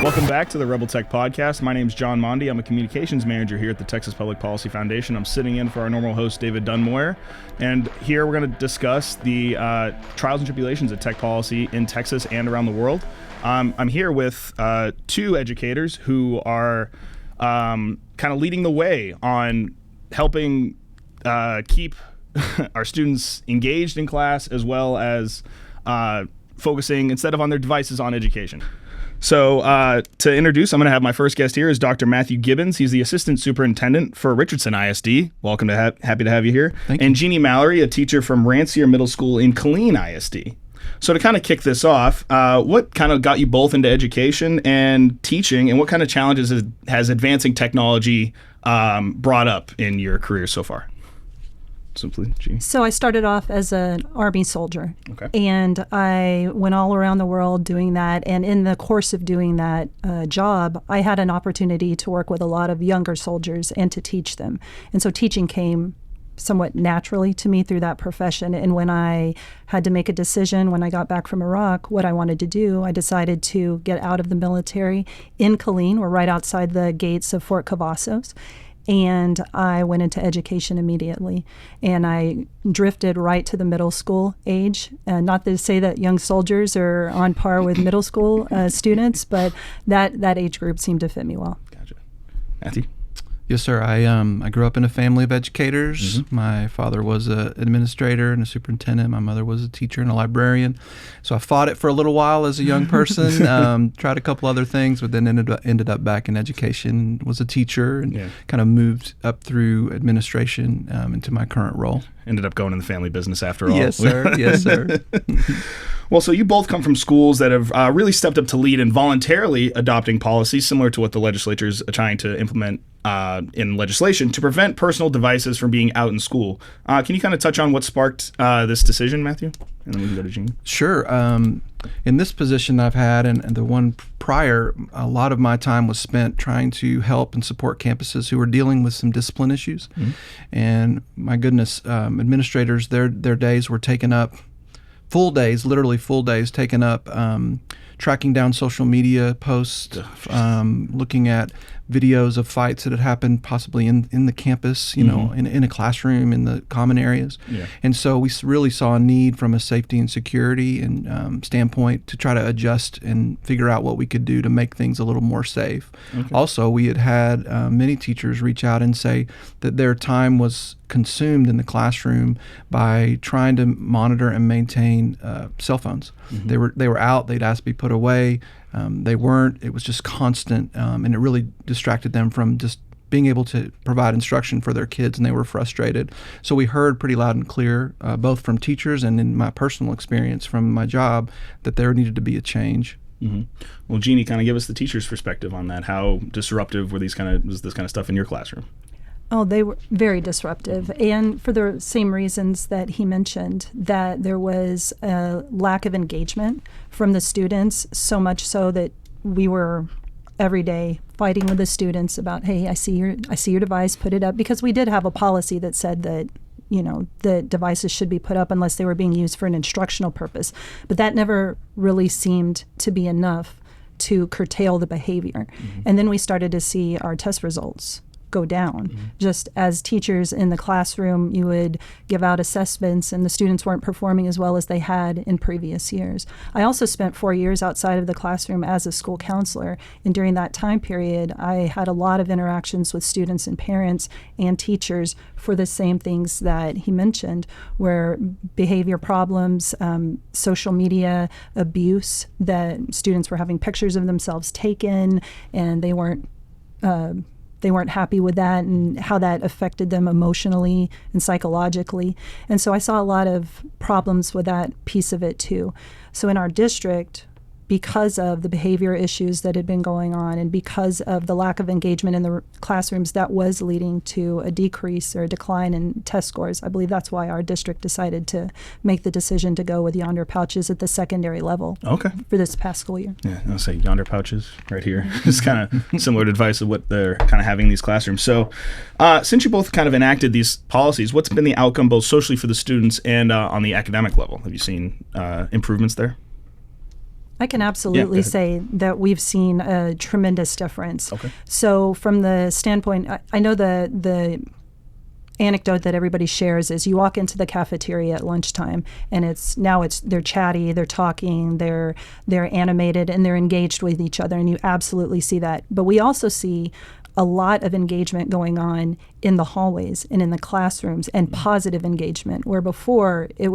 Welcome back to the Rebel Tech Podcast. My name is John Mondi. I'm a communications manager here at the Texas Public Policy Foundation. I'm sitting in for our normal host, David Dunmoyer. And here we're going to discuss the trials and tribulations of tech policy in Texas and around the world. I'm here with two educators who are kind of leading the way on helping keep our students engaged in class, as well as focusing, instead of on their devices, on education. So to introduce, I'm going to have my first guest here is Dr. Matthew Gibbins. He's the Assistant Superintendent for Richardson ISD. Welcome to happy to have you here. Thank you. And Jeanne Mallory, a teacher from Rancier Middle School in Killeen ISD. So to kind of kick this off, what kind of got you both into education and teaching, and what kind of challenges has advancing technology brought up in your career so far? Simply, Jeanne. So I started off as an Army soldier, Okay. and I went all around the world doing that. And in the course of doing that job, I had an opportunity to work with a lot of younger soldiers and to teach them. And so teaching came somewhat naturally to me through that profession. And when I had to make a decision when I got back from Iraq what I wanted to do, I decided to get out of the military in Killeen. We're right outside the gates of Fort Cavazos. And I went into education immediately, and I drifted right to the middle school age. Not to say that young soldiers are on par with middle school students, but that age group seemed to fit me well. Gotcha. Matthew? Yes, sir. I grew up in a family of educators. Mm-hmm. My father was an administrator and a superintendent. My mother was a teacher and a librarian. So I fought it for a little while as a young person, tried a couple other things, but then ended up back in education, was a teacher, and kind of moved up through administration into my current role. Ended up going in the family business after all. Yes, sir. Yes, sir. Well, so you both come from schools that have really stepped up to lead in voluntarily adopting policies similar to what the legislature is trying to implement in legislation to prevent personal devices from being out in school. Can you kind of touch on what sparked this decision, Matthew? And then we can go to Jeanne. Sure. In this position I've had and the one prior, a lot of my time was spent trying to help and support campuses who were dealing with some discipline issues. Mm-hmm. And my goodness, administrators, their days were taken up, full days, literally full days taken up, tracking down social media posts, looking at videos of fights that had happened possibly in the campus, you know, in a classroom, in the common areas. Yeah. And so we really saw a need from a safety and security and standpoint to try to adjust and figure out what we could do to make things a little more safe. Okay. Also, we had many teachers reach out and say that their time was consumed in the classroom by trying to monitor and maintain cell phones. Mm-hmm. They were out, they'd asked to be put away. They weren't. It was just constant, and it really distracted them from just being able to provide instruction for their kids, and they were frustrated. So we heard pretty loud and clear, both from teachers and in my personal experience from my job, that there needed to be a change. Mm-hmm. Well, Jeanne, kind of give us the teacher's perspective on that. How disruptive was this kind of stuff in your classroom? Oh, they were very disruptive, and for the same reasons that he mentioned, that there was a lack of engagement from the students, so much so that we were every day fighting with the students about, hey, I see your device, put it up, because we did have a policy that said that, you know, the devices should be put up unless they were being used for an instructional purpose, but that never really seemed to be enough to curtail the behavior. Mm-hmm. And then we started to see our test results go down. Mm-hmm. Just as teachers in the classroom, you would give out assessments and the students weren't performing as well as they had in previous years. I also spent 4 years outside of the classroom as a school counselor, and during that time period, I had a lot of interactions with students and parents and teachers for the same things that he mentioned, where behavior problems, social media abuse, that students were having pictures of themselves taken and they weren't happy with that, and how that affected them emotionally and psychologically. And so I saw a lot of problems with that piece of it too. So in our district, because of the behavior issues that had been going on and because of the lack of engagement in the classrooms, that was leading to a decrease or a decline in test scores. I believe that's why our district decided to make the decision to go with yonder pouches at the secondary level. Okay. For this past school year. Yeah, I'll say yonder pouches right here. It's kind of similar to advice of what they're kind of having in these classrooms. So since you both kind of enacted these policies, what's been the outcome both socially for the students and on the academic level? Have you seen improvements there? I can absolutely say that we've seen a tremendous difference. Okay. So from the standpoint, I know the anecdote that everybody shares is you walk into the cafeteria at lunchtime and they're chatty, they're talking, they're animated, and they're engaged with each other, and you absolutely see that. But we also see a lot of engagement going on in the hallways and in the classrooms, and positive engagement, where before it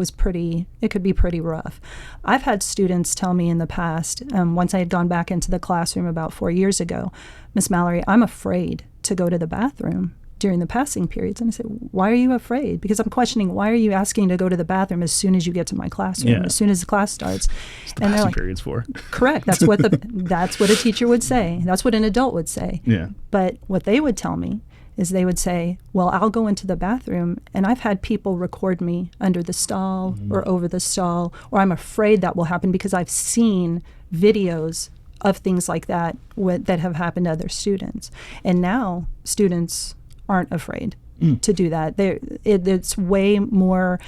could be pretty rough. I've had students tell me in the past, once I had gone back into the classroom about 4 years ago, Miss Mallory, I'm afraid to go to the bathroom during the passing periods. And I said, why are you afraid? Because I'm questioning, why are you asking to go to the bathroom as soon as you get to my classroom, as soon as the class starts? And they're like, periods for. Correct. That's what a teacher would say. That's what an adult would say. Yeah. But what they would tell me is they would say, well, I'll go into the bathroom, and I've had people record me under the stall or over the stall, or I'm afraid that will happen because I've seen videos of things like that that have happened to other students. And now students aren't afraid to do that. It's way more,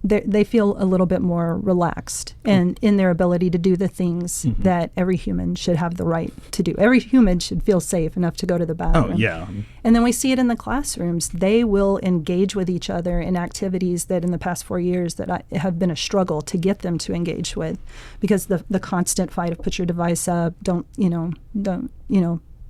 they feel a little bit more relaxed and in their ability to do the things that every human should have the right to do. Every human should feel safe enough to go to the bathroom. Oh, yeah. And then we see it in the classrooms. They will engage with each other in activities that in the past 4 years that have been a struggle to get them to engage with, because the constant fight of put your device up, don't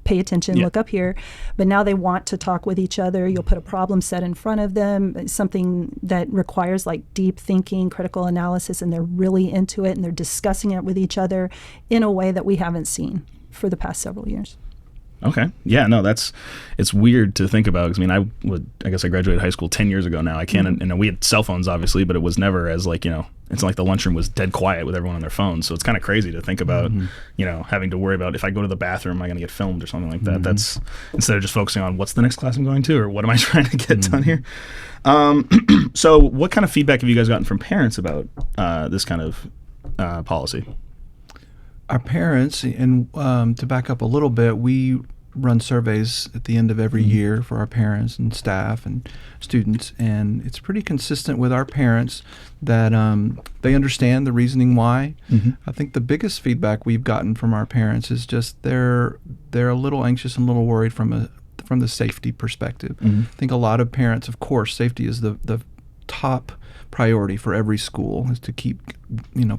pay attention, look up here. But now they want to talk with each other. You'll put a problem set in front of them, something that requires like deep thinking, critical analysis, and they're really into it, and they're discussing it with each other in a way that we haven't seen for the past several years. Okay. Yeah, no, it's weird to think about, because I guess I graduated high school 10 years ago now. I can't, and we had cell phones obviously, but it was never as it's like the lunchroom was dead quiet with everyone on their phones. So it's kind of crazy to think about, having to worry about if I go to the bathroom, am I going to get filmed or something like that? That's instead of just focusing on what's the next class I'm going to, or what am I trying to get done here? So what kind of feedback have you guys gotten from parents about this kind of policy? Our parents, and to back up a little bit, we run surveys at the end of every year for our parents and staff and students, and it's pretty consistent with our parents that they understand the reasoning why. I think the biggest feedback we've gotten from our parents is just they're a little anxious and a little worried from the safety perspective. I think a lot of parents, of course, safety is the top priority for every school, is to keep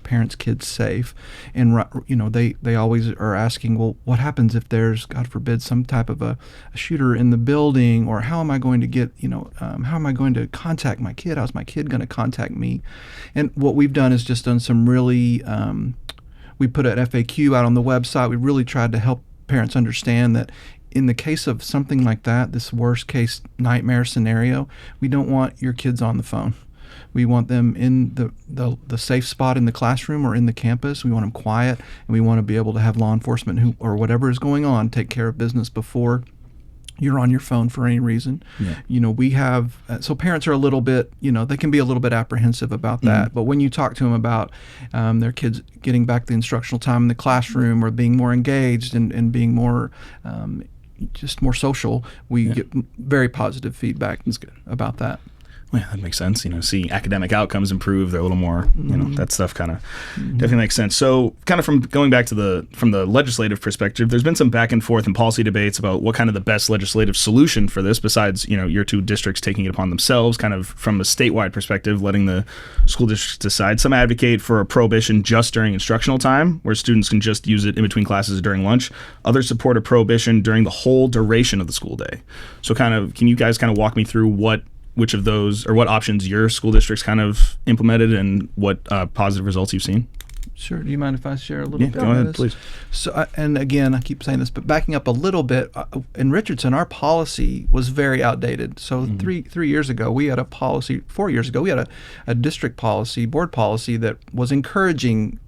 parents' kids safe, and they always are asking, well, what happens if there's, God forbid, some type of a shooter in the building, or how am I going to get how am I going to contact my kid? How's my kid going to contact me? And what we've done is just done some really we put an FAQ out on the website. We really tried to help parents understand that in the case of something like that, this worst case nightmare scenario, we don't want your kids on the phone. We want them in the safe spot in the classroom or in the campus. We want them quiet, and we want to be able to have law enforcement or whatever is going on take care of business before you're on your phone for any reason. We have so parents are a little bit, they can be a little bit apprehensive about that. But when you talk to them about their kids getting back the instructional time in the classroom, or being more engaged and being more just more social, we get very positive feedback about that. Well, yeah, that makes sense. See academic outcomes improve. They're a little more, that stuff kind of definitely makes sense. So kind of from going back to from the legislative perspective, there's been some back and forth and policy debates about what kind of the best legislative solution for this, besides, your two districts taking it upon themselves, kind of from a statewide perspective, letting the school districts decide. Some advocate for a prohibition just during instructional time, where students can just use it in between classes during lunch. Others support a prohibition during the whole duration of the school day. So can you guys kind of walk me through which of those, or what options your school districts kind of implemented, and what positive results you've seen? Sure. Do you mind if I share a little bit? Go ahead, please. So, and again, I keep saying this, but backing up a little bit, in Richardson, our policy was very outdated. So 3 years ago, we had a policy. 4 years ago, we had a district policy, board policy, that was encouraging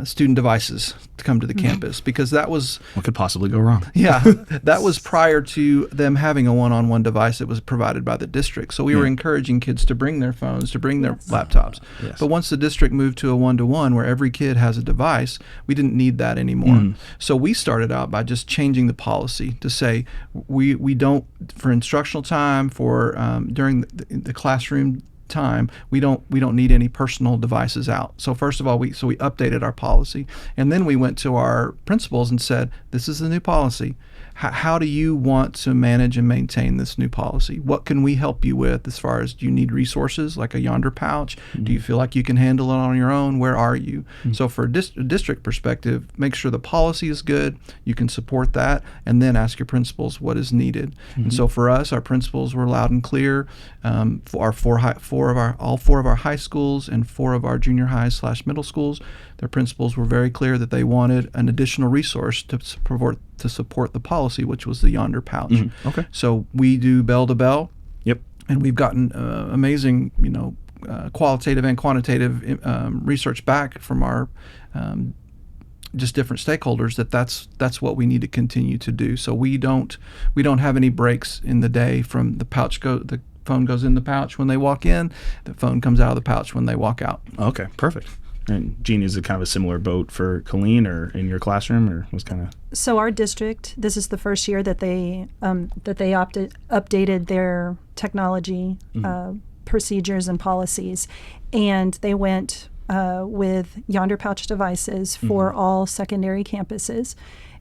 student devices to come to the campus, because that was... What could possibly go wrong? Yeah, that was prior to them having a one-on-one device that was provided by the district. So we were encouraging kids to bring their phones, to bring their laptops. But once the district moved to a one-to-one where every kid has a device, we didn't need that anymore. So we started out by just changing the policy to say we don't, for instructional time, for during the classroom time, we don't need any personal devices out. So first of all, we updated our policy, and then we went to our principals and said, this is the new policy. How do you want to manage and maintain this new policy? What can we help you with as far as, do you need resources like a Yonder pouch? Do you feel like you can handle it on your own? Where are you? So for a district perspective, make sure the policy is good, you can support that, and then ask your principals what is needed. And so for us, our principals were loud and clear. For all four of our high schools and 4 of our junior highs / middle schools, their principals were very clear that they wanted an additional resource to support the policy, which was the Yonder pouch. Okay. So we do bell to bell. Yep. And we've gotten amazing, qualitative and quantitative research back from our just different stakeholders that's what we need to continue to do. So we don't have any breaks in the day from the phone goes in the pouch when they walk in, the phone comes out of the pouch when they walk out. Okay, perfect. And Jeanne, is it kind of a similar boat for Killeen or in your classroom, or was kind of? So our district, this is the first year that they updated their technology procedures and policies, and they went with Yonder pouch devices for all secondary campuses.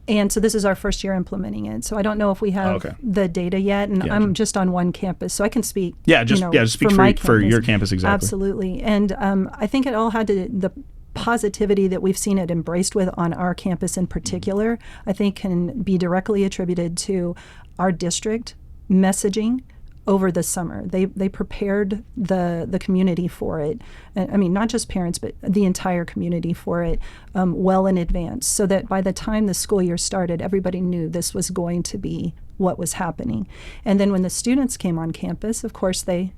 And so this is our first year implementing it. So I don't know if we have the data yet, and I'm just on one campus, so I can speak. Just speak for your campus exactly. Absolutely, and I think it all had the positivity that we've seen it embraced with on our campus in particular. I think can be directly attributed to our district messaging over the summer. They prepared the community for it. I mean, not just parents, but the entire community for it well in advance, so that by the time the school year started, everybody knew this was going to be what was happening. And then when the students came on campus, of course, they're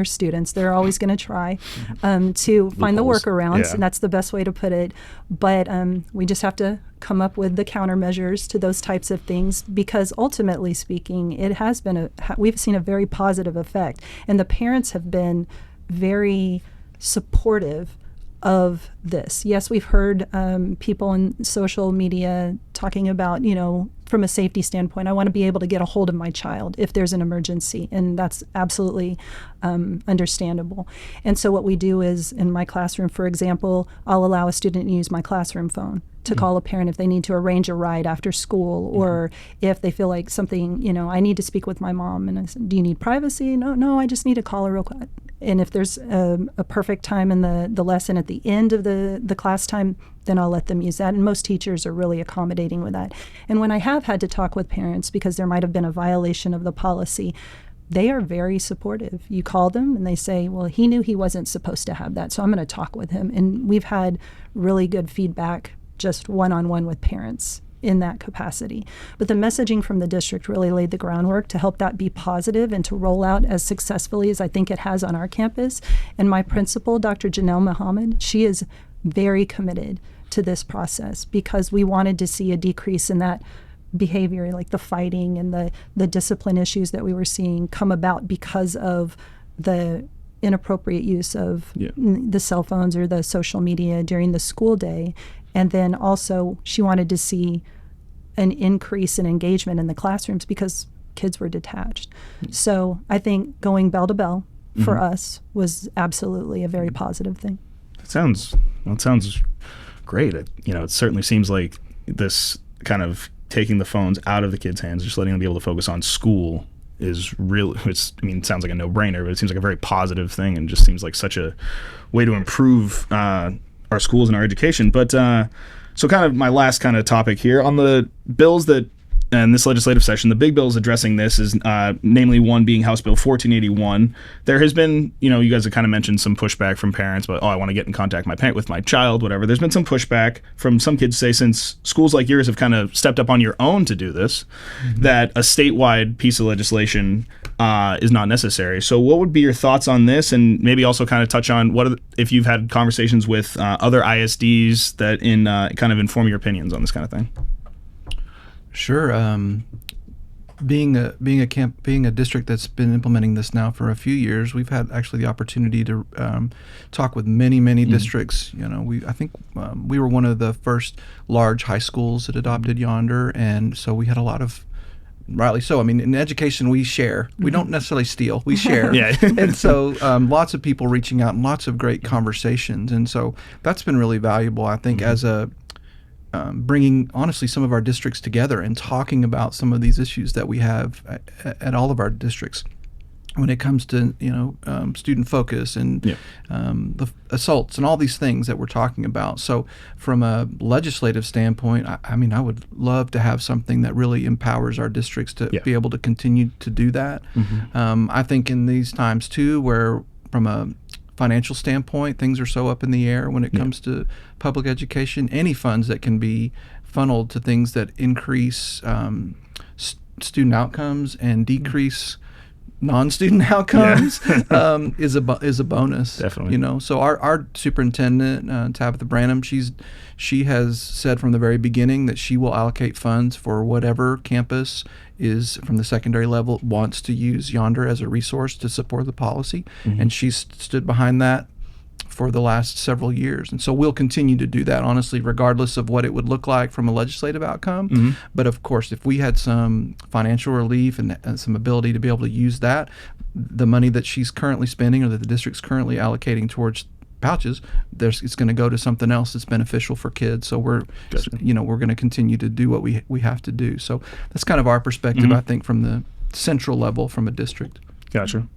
students. They're always going to try to find the workarounds, and that's the best way to put it. But we just have to come up with the countermeasures to those types of things, because ultimately speaking, it has been we've seen a very positive effect, and the parents have been very supportive of this. Yes, we've heard people on social media talking about, from a safety standpoint, I want to be able to get a hold of my child if there's an emergency, and that's absolutely understandable. And so what we do is, in my classroom, for example, I'll allow a student to use my classroom phone to call a parent if they need to arrange a ride after school, or if they feel like something, I need to speak with my mom, and I said, do you need privacy? No, I just need to call her real quick. And if there's a perfect time in the lesson at the end of the class time, then I'll let them use that. And most teachers are really accommodating with that. And when I have had to talk with parents because there might have been a violation of the policy, they are very supportive. You call them and they say, well, he knew he wasn't supposed to have that, so I'm going to talk with him. And we've had really good feedback just one-on-one with parents in that capacity. But the messaging from the district really laid the groundwork to help that be positive and to roll out as successfully as I think it has on our campus. And my principal, Dr. Janelle Muhammad, she is very committed to this process, because we wanted to see a decrease in that behavior, like the fighting and the discipline issues that we were seeing come about because of the inappropriate use of the cell phones or the social media during the school day. And then also she wanted to see an increase in engagement in the classrooms because kids were detached. So I think going bell to bell for us was absolutely a very positive thing. It sounds great. It certainly seems like this kind of taking the phones out of the kids' hands, just letting them be able to focus on school is really, it sounds like a no-brainer, but it seems like a very positive thing, and just seems like such a way to improve our schools and our education. But so kind of my last kind of topic here on the bills that in this legislative session, the big bills addressing this is namely one being House Bill 1481. There has been, you guys have kind of mentioned some pushback from parents, but I want to get in contact with my child, whatever. There's been some pushback from some kids, say, since schools like yours have kind of stepped up on your own to do this, that a statewide piece of legislation is not necessary. So what would be your thoughts on this, and maybe also kind of touch on if you've had conversations with other ISDs that kind of inform your opinions on this kind of thing? Sure. Being a district that's been implementing this now for a few years, we've had actually the opportunity to talk with many districts. I think we were one of the first large high schools that adopted Yonder, and so we had a lot of rightly so. I mean, in education, we share. We don't necessarily steal. We share. Yeah. And so lots of people reaching out and lots of great conversations. And so that's been really valuable, I think, as a bringing, honestly, some of our districts together and talking about some of these issues that we have at all of our districts when it comes to, student focus and the assaults and all these things that we're talking about. So from a legislative standpoint, I mean, I would love to have something that really empowers our districts to be able to continue to do that. I think in these times, too, where from a financial standpoint, things are so up in the air when it comes to public education, any funds that can be funneled to things that increase student outcomes and decrease non-student outcomes is a bonus. Definitely. So our superintendent, Tabitha Branham, she has said from the very beginning that she will allocate funds for whatever campus is from the secondary level wants to use Yonder as a resource to support the policy, and she's stood behind that for the last several years. And so we'll continue to do that, honestly, regardless of what it would look like from a legislative outcome. But of course, if we had some financial relief and some ability to be able to use that, the money that she's currently spending or that the district's currently allocating towards pouches, it's going to go to something else that's beneficial for kids. So we're going to continue to do what we have to do. So that's kind of our perspective, I think, from the central level from a district. Gotcha.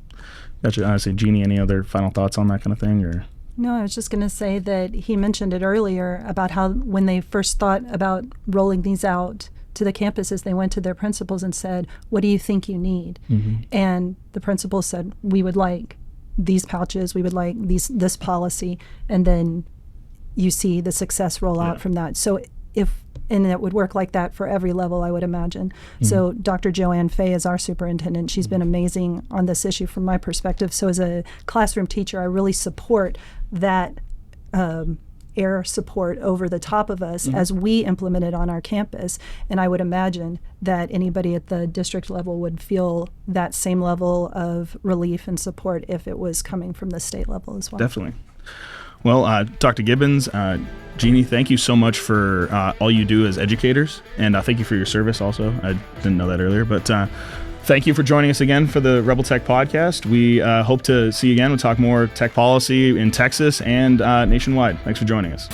Honestly, Jeannie, any other final thoughts on that kind of thing, or? No, I was just going to say that he mentioned it earlier about how when they first thought about rolling these out to the campuses, they went to their principals and said, what do you think you need? And the principals said, we would like these pouches, we would like this policy, and then you see the success roll out from that. So and it would work like that for every level, I would imagine. So Dr. Joanne Fay is our superintendent. She's been amazing on this issue from my perspective. So as a classroom teacher, I really support that air support over the top of us as we implement it on our campus. And I would imagine that anybody at the district level would feel that same level of relief and support if it was coming from the state level as well. Definitely. Well, Dr. Gibbins, Jeannie, thank you so much for all you do as educators, and thank you for your service also. I didn't know that earlier, but thank you for joining us again for the Rebel Tech Podcast. We hope to see you again. We'll talk more tech policy in Texas and nationwide. Thanks for joining us.